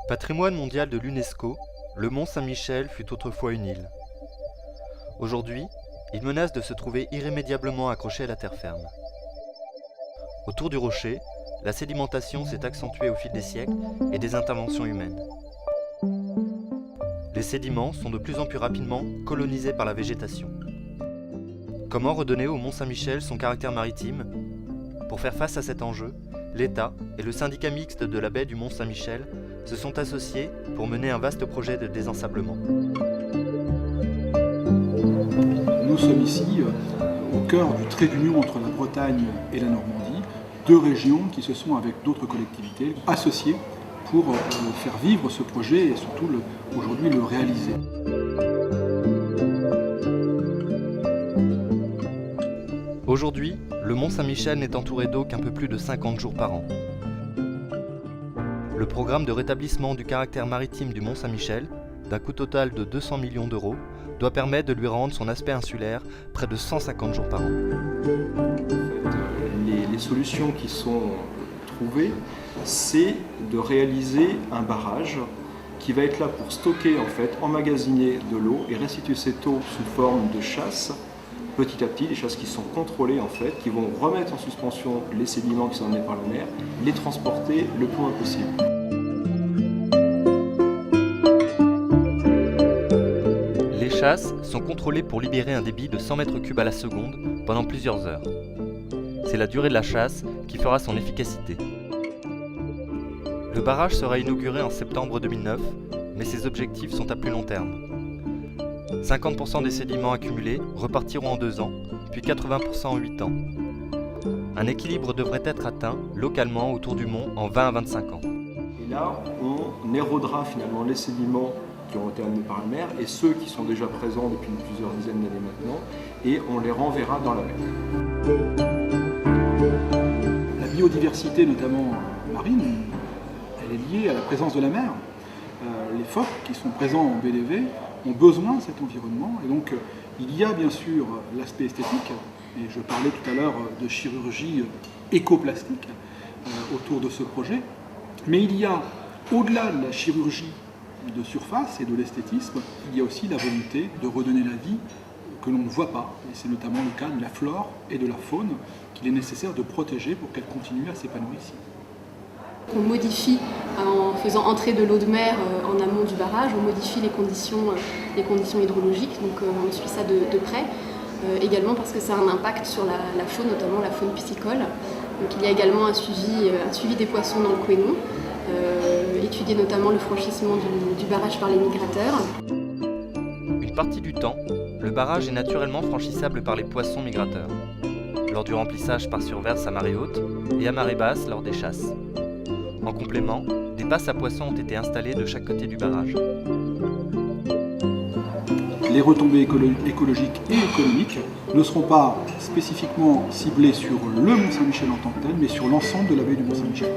Patrimoine mondial de l'UNESCO, le mont Saint-Michel fut autrefois une île. Aujourd'hui, il menace de se trouver irrémédiablement accroché à la terre ferme. Autour du rocher, la sédimentation s'est accentuée au fil des siècles et des interventions humaines. Les sédiments sont de plus en plus rapidement colonisés par la végétation. Comment redonner au mont Saint-Michel son caractère maritime ? Pour faire face à cet enjeu, l'État et le syndicat mixte de la baie du mont Saint-Michel se sont associés pour mener un vaste projet de désensablement. Nous sommes ici au cœur du trait d'union entre la Bretagne et la Normandie, deux régions qui se sont, avec d'autres collectivités, associées pour faire vivre ce projet et surtout aujourd'hui le réaliser. Aujourd'hui, le mont Saint-Michel n'est entouré d'eau qu'un peu plus de 50 jours par an. Le programme de rétablissement du caractère maritime du mont Saint-Michel, d'un coût total de 200 millions d'euros, doit permettre de lui rendre son aspect insulaire près de 150 jours par an. Les solutions qui sont trouvées, c'est de réaliser un barrage qui va être là pour stocker, emmagasiner de l'eau et restituer cette eau sous forme de chasse. Petit à petit, des chasses qui sont contrôlées, qui vont remettre en suspension les sédiments qui sont emmenés par la mer, les transporter le plus loin possible. Les chasses sont contrôlées pour libérer un débit de 100 mètres cubes à la seconde pendant plusieurs heures. C'est la durée de la chasse qui fera son efficacité. Le barrage sera inauguré en septembre 2009, mais ses objectifs sont à plus long terme. 50% des sédiments accumulés repartiront en 2 ans, puis 80% en 8 ans. Un équilibre devrait être atteint localement autour du mont en 20 à 25 ans. Et là, on érodera finalement les sédiments qui ont été amenés par la mer et ceux qui sont déjà présents depuis plusieurs dizaines d'années maintenant, et on les renverra dans la mer. La biodiversité, notamment marine, elle est liée à la présence de la mer. Les phoques qui sont présents en BDV ont besoin de cet environnement, et donc il y a bien sûr l'aspect esthétique, et je parlais tout à l'heure de chirurgie écoplastique autour de ce projet, mais il y a, au-delà de la chirurgie de surface et de l'esthétisme, il y a aussi la volonté de redonner la vie que l'on ne voit pas, et c'est notamment le cas de la flore et de la faune qu'il est nécessaire de protéger pour qu'elle continue à s'épanouir ici. On modifie, en faisant entrer de l'eau de mer en amont du barrage, on modifie les conditions hydrologiques, donc on suit ça de près. Également parce que ça a un impact sur la faune, notamment la faune piscicole. Donc il y a également un suivi des poissons dans le Couesnon, étudier notamment le franchissement du barrage par les migrateurs. Une partie du temps, le barrage est naturellement franchissable par les poissons migrateurs, lors du remplissage par surverse à marée haute et à marée basse lors des chasses. En complément, des passes à poissons ont été installées de chaque côté du barrage. Les retombées écologiques et économiques ne seront pas spécifiquement ciblées sur le mont Saint-Michel en tant que tel, mais sur l'ensemble de la baie du mont Saint-Michel.